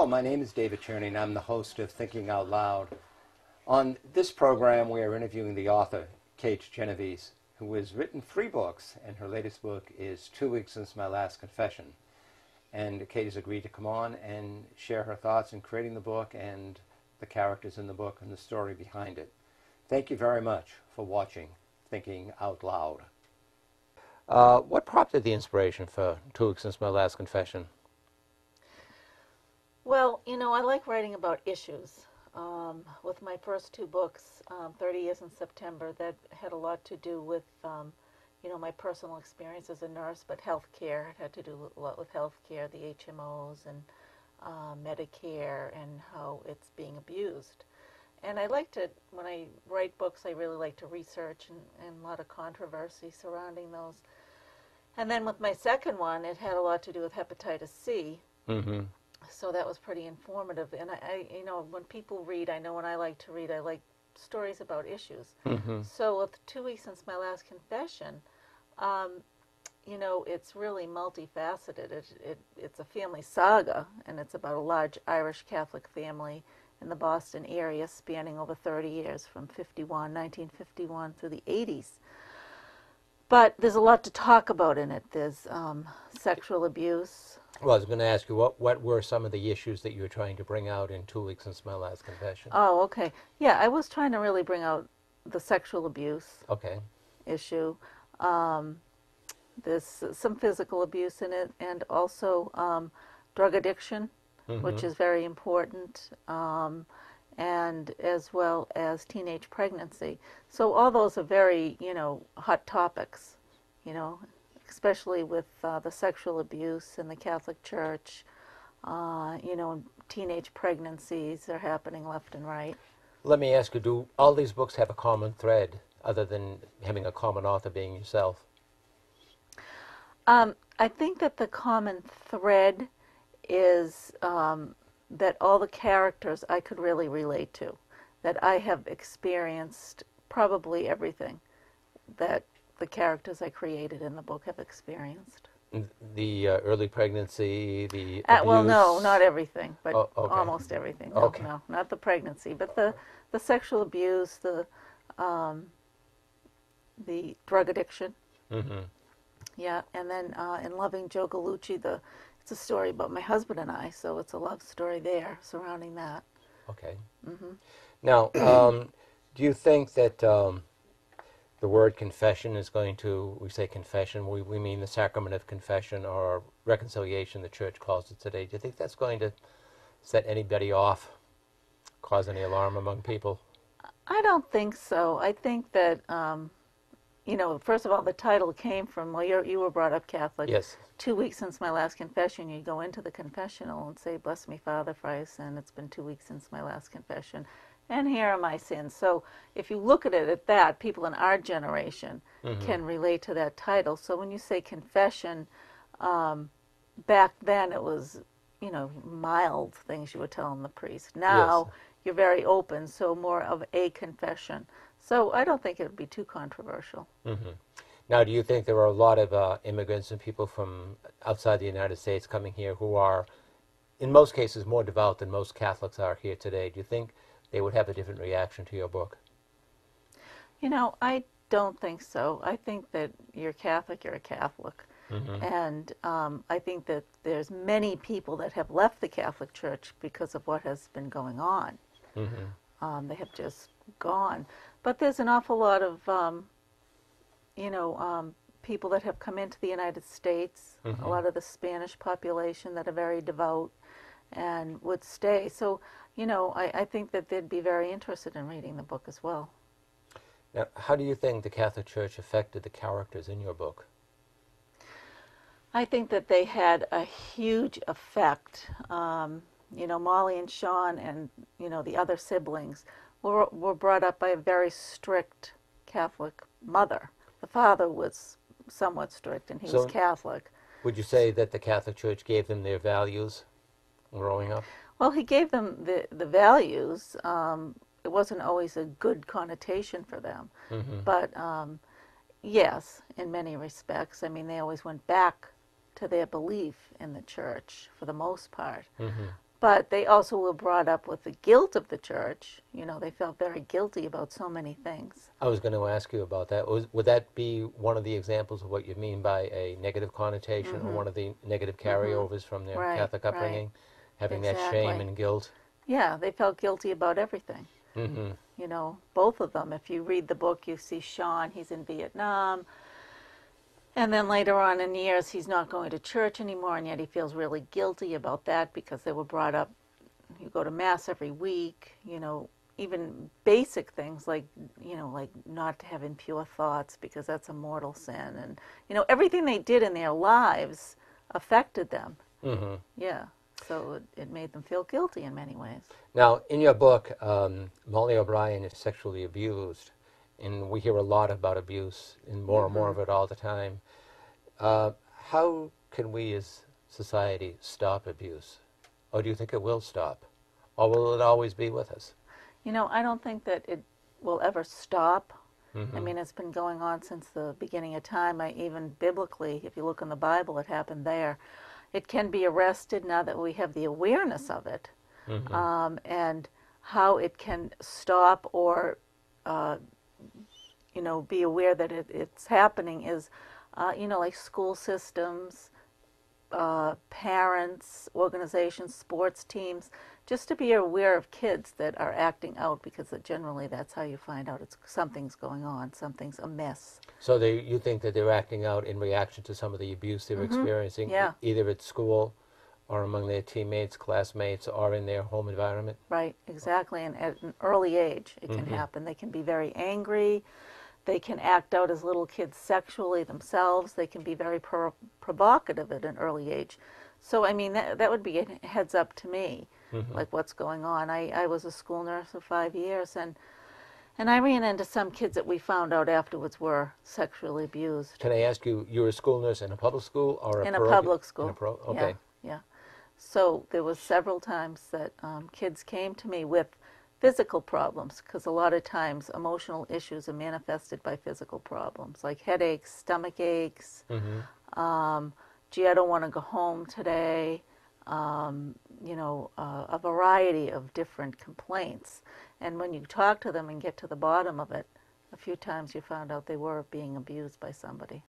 Hello, my name is David Cherney, and I'm the host of Thinking Out Loud. On this program, we are interviewing the author, Kate Genovese, who has written 3 books, and her latest book is 2 Weeks Since My Last Confession. And Kate has agreed to come on and share her thoughts in creating the book and the characters in the book and the story behind it. Thank you very much for watching Thinking Out Loud. What prompted the inspiration for 2 Weeks Since My Last Confession? Well, I like writing about issues. With my first 2 books, 30 Years in September, that had a lot to do with, my personal experience as a nurse, but healthcare. It had to do a lot with healthcare, the HMOs and Medicare, and how it's being abused. And I like to, when I write books, I really like to research and a lot of controversy surrounding those. And then with my second one, it had a lot to do with hepatitis C. Mm-hmm. So that was pretty informative. And I when people read, I know when I like to read, I like stories about issues. Mm-hmm. So with 2 Weeks Since My Last Confession, it's really multifaceted. It's a family saga, and it's about a large Irish Catholic family in the Boston area spanning over 30 years, from 1951 through the 80s. But there's a lot to talk about in it. There's sexual abuse. Well, I was going to ask you, what were some of the issues that you were trying to bring out in 2 Weeks Since My Last Confession? Oh, okay. Yeah, I was trying to really bring out the sexual abuse issue. There's some physical abuse in it, and also drug addiction, which is very important, and as well as teenage pregnancy. So all those are very, hot topics, especially with the sexual abuse in the Catholic Church. Teenage pregnancies are happening left and right. Let me ask you, do all these books have a common thread, other than having a common author being yourself? I think that the common thread is that all the characters I could really relate to, that I have experienced probably everything that the characters I created in the book have experienced. The early pregnancy, the abuse? Well, no, not everything, but almost everything. No, not the pregnancy, but the sexual abuse, the drug addiction. Mm-hmm. Yeah, and then in Loving Joe Gallucci, it's a story about my husband and I, so it's a love story there surrounding that. Okay. Mm-hmm. Now, do you think that the word confession is going to, we say confession, we mean the sacrament of confession or reconciliation, the Church calls it today. Do you think that's going to set anybody off, cause any alarm among people? I don't think so. I think that... first of all, the title came from, you were brought up Catholic. Yes. 2 weeks since my last confession, you go into the confessional and say, "Bless me, Father, for I have sinned. It's been 2 weeks since my last confession, and here are my sins." So if you look at it at that, people in our generation can relate to that title. So when you say confession, back then it was, mild things you were telling the priest. Now you're very open, so more of a confession. So I don't think it would be too controversial. Mm-hmm. Now, do you think there are a lot of immigrants and people from outside the United States coming here who are, in most cases, more devout than most Catholics are here today? Do you think they would have a different reaction to your book? I don't think so. I think that you're Catholic, you're a Catholic. Mm-hmm. And I think that there's many people that have left the Catholic Church because of what has been going on. Mm-hmm. They have just gone. But there's an awful lot of, people that have come into the United States, a lot of the Spanish population that are very devout and would stay. So, I think that they'd be very interested in reading the book as well. Now, how do you think the Catholic Church affected the characters in your book? I think that they had a huge effect. Molly and Sean and, the other siblings were brought up by a very strict Catholic mother. The father was somewhat strict, and he was Catholic. Would you say that the Catholic Church gave them their values growing up? Well, he gave them the values. It wasn't always a good connotation for them. Mm-hmm. But, yes, in many respects. I mean, they always went back to their belief in the Church for the most part. Mm-hmm. But they also were brought up with the guilt of the church. You know, they felt very guilty about so many things. I was going to ask you about that. Would that be one of the examples of what you mean by a negative connotation, or one of the negative carryovers from their Right, Catholic right. upbringing, having that shame Exactly. and guilt? Yeah, they felt guilty about everything. Mm-hmm. You know, both of them. If you read the book, you see Sean, he's in Vietnam. And then later on in years, he's not going to church anymore, and yet he feels really guilty about that because they were brought up, you go to Mass every week, you know, even basic things like, you know, like not to have impure thoughts because that's a mortal sin. And, you know, everything they did in their lives affected them. Mm-hmm. Yeah. So it made them feel guilty in many ways. Now, in your book, Molly O'Brien is sexually abused, and we hear a lot about abuse and more and more of it all the time. How can we as society stop abuse? Or do you think it will stop? Or will it always be with us? You know, I don't think that it will ever stop. I Mm-hmm. mean, it's been going on since the beginning of time. Even biblically, if you look in the Bible, it happened there. It can be arrested now that we have the awareness of it, Mm-hmm. and how it can stop or, you know, be aware that it's happening is, you know, like school systems, parents, organizations, sports teams, just to be aware of kids that are acting out, because generally that's how you find out something's going on, something's amiss. So you think that they're acting out in reaction to some of the abuse they're experiencing, Yeah, either at school or among their teammates, classmates, or in their home environment? right, exactly. And at an early age, it can happen. They can be very angry. They can act out as little kids sexually themselves. They can be very provocative at an early age. So, I mean, that would be a heads up to me, like what's going on. I was a school nurse for 5 years, and I ran into some kids that we found out afterwards were sexually abused. Can I ask you, you're a school nurse in a public school or a In a parochial? public In a school. Yeah, okay. yeah. So there was several times that kids came to me with physical problems, because a lot of times emotional issues are manifested by physical problems like headaches, stomach aches, gee, I don't want to go home today, you know, a variety of different complaints. And when you talk to them and get to the bottom of it, a few times you found out they were being abused by somebody.